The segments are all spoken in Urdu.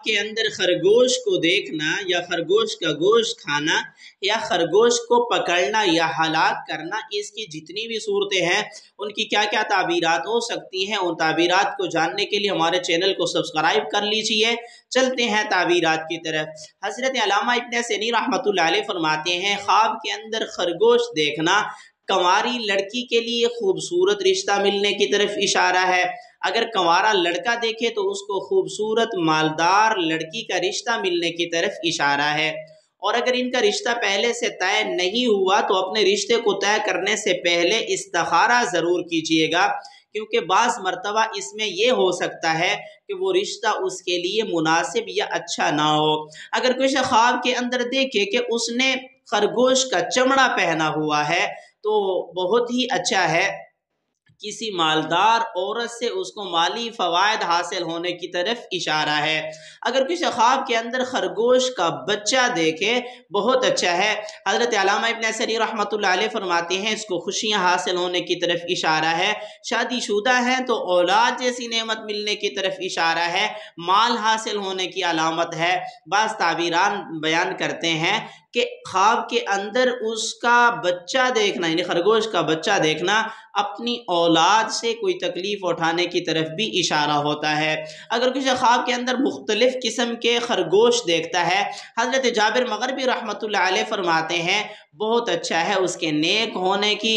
کے اندر خرگوش کو دیکھنا یا خرگوش کا گوشت کھانا یا خرگوش کو پکڑنا یا ہلاک کرنا، اس کی جتنی بھی صورتیں ہیں ان کی کیا کیا تعبیرات ہو سکتی ہیں، ان تعبیرات کو جاننے کے لیے ہمارے چینل کو سبسکرائب کر لیجئے۔ چلتے ہیں تعبیرات کی طرف۔ حضرت علامہ ابن سینی رحمۃ اللہ علیہ فرماتے ہیں، خواب کے اندر خرگوش دیکھنا کنواری لڑکی کے لیے خوبصورت رشتہ ملنے کی طرف اشارہ ہے۔ اگر کنوارا لڑکا دیکھے تو اس کو خوبصورت مالدار لڑکی کا رشتہ ملنے کی طرف اشارہ ہے۔ اور اگر ان کا رشتہ پہلے سے طے نہیں ہوا تو اپنے رشتے کو طے کرنے سے پہلے استخارہ ضرور کیجیے گا، کیونکہ بعض مرتبہ اس میں یہ ہو سکتا ہے کہ وہ رشتہ اس کے لیے مناسب یا اچھا نہ ہو۔ اگر کوئی شخص خواب کے اندر دیکھے کہ اس نے خرگوش کا چمڑا پہنا ہوا ہے تو بہت ہی اچھا ہے، کسی مالدار عورت سے اس کو مالی فوائد حاصل ہونے کی طرف اشارہ ہے۔ اگر کسی خواب کے اندر خرگوش کا بچہ دیکھے بہت اچھا ہے۔ حضرت علامہ ابن سینی رحمۃ اللہ علیہ فرماتے ہیں اس کو خوشیاں حاصل ہونے کی طرف اشارہ ہے، شادی شدہ ہیں تو اولاد جیسی نعمت ملنے کی طرف اشارہ ہے، مال حاصل ہونے کی علامت ہے۔ بعض تعبیران بیان کرتے ہیں کہ خواب کے اندر اس کا بچہ دیکھنا یعنی خرگوش کا بچہ دیکھنا اپنی اولاد سے کوئی تکلیف اٹھانے کی طرف بھی اشارہ ہوتا ہے۔ اگر کسی خواب کے اندر مختلف قسم کے خرگوش دیکھتا ہے، حضرت جابر مغربی رحمۃ اللہ علیہ فرماتے ہیں بہت اچھا ہے، اس کے نیک ہونے کی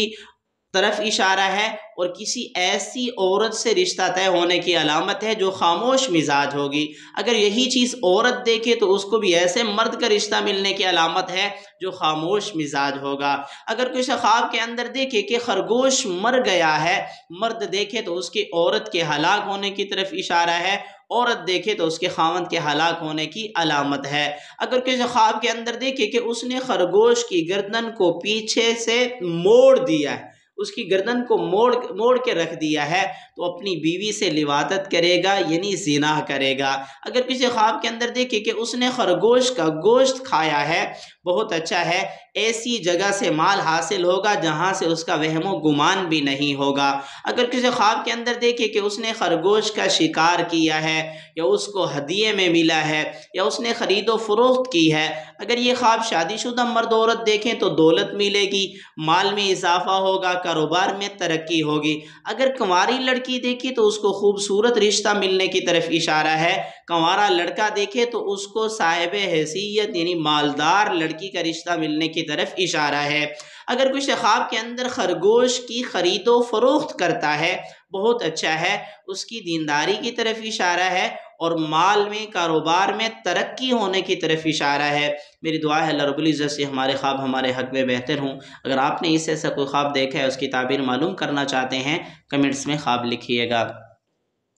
طرف اشارہ ہے اور کسی ایسی عورت سے رشتہ طے ہونے کی علامت ہے جو خاموش مزاج ہوگی۔ اگر یہی چیز عورت دیکھے تو اس کو بھی ایسے مرد کا رشتہ ملنے کی علامت ہے جو خاموش مزاج ہوگا۔ اگر کوئی خواب کے اندر دیکھے کہ خرگوش مر گیا ہے، مرد دیکھے تو اس کی عورت کے ہلاک ہونے کی طرف اشارہ ہے، عورت دیکھے تو اس کے خاوند کے ہلاک ہونے کی علامت ہے۔ اگر کسی خواب کے اندر دیکھے کہ اس نے خرگوش کی گردن کو پیچھے سے موڑ دیا ہے، اس کی گردن کو موڑ کے رکھ دیا ہے تو اپنی بیوی سے لواطت کرے گا یعنی زنا کرے گا۔ اگر کسی خواب کے اندر دیکھے کہ اس نے خرگوش کا گوشت کھایا ہے بہت اچھا ہے، ایسی جگہ سے مال حاصل ہوگا جہاں سے اس کا وہم و گمان بھی نہیں ہوگا۔ اگر کسی خواب کے اندر دیکھے کہ اس نے خرگوش کا شکار کیا ہے یا اس کو ہدیے میں ملا ہے یا اس نے خرید و فروخت کی ہے، اگر یہ خواب شادی شدہ مرد عورت دیکھیں تو دولت ملے گی، مال میں اضافہ ہوگا، کاروبار میں ترقی ہوگی۔ اگر کنواری لڑکی دیکھی تو اس کو خوبصورت رشتہ ملنے کی طرف اشارہ ہے، کنوارا لڑکا دیکھے تو اس کو صاحب حیثیت یعنی مالدار لڑکی کا رشتہ ملنے کی طرف اشارہ ہے۔ اگر کوئی خواب کے اندر خرگوش کی خرید و فروخت کرتا ہے بہت اچھا ہے، اس کی دینداری کی طرف اشارہ ہے اور مال میں کاروبار میں ترقی ہونے کی طرف اشارہ ہے۔ میری دعا ہے اللہ رب العزت سے ہمارے خواب ہمارے حق میں بہتر ہوں۔ اگر آپ نے اس ایسا کوئی خواب دیکھا ہے، اس کی تعبیر معلوم کرنا چاہتے ہیں، کمنٹس میں خواب لکھیے گا۔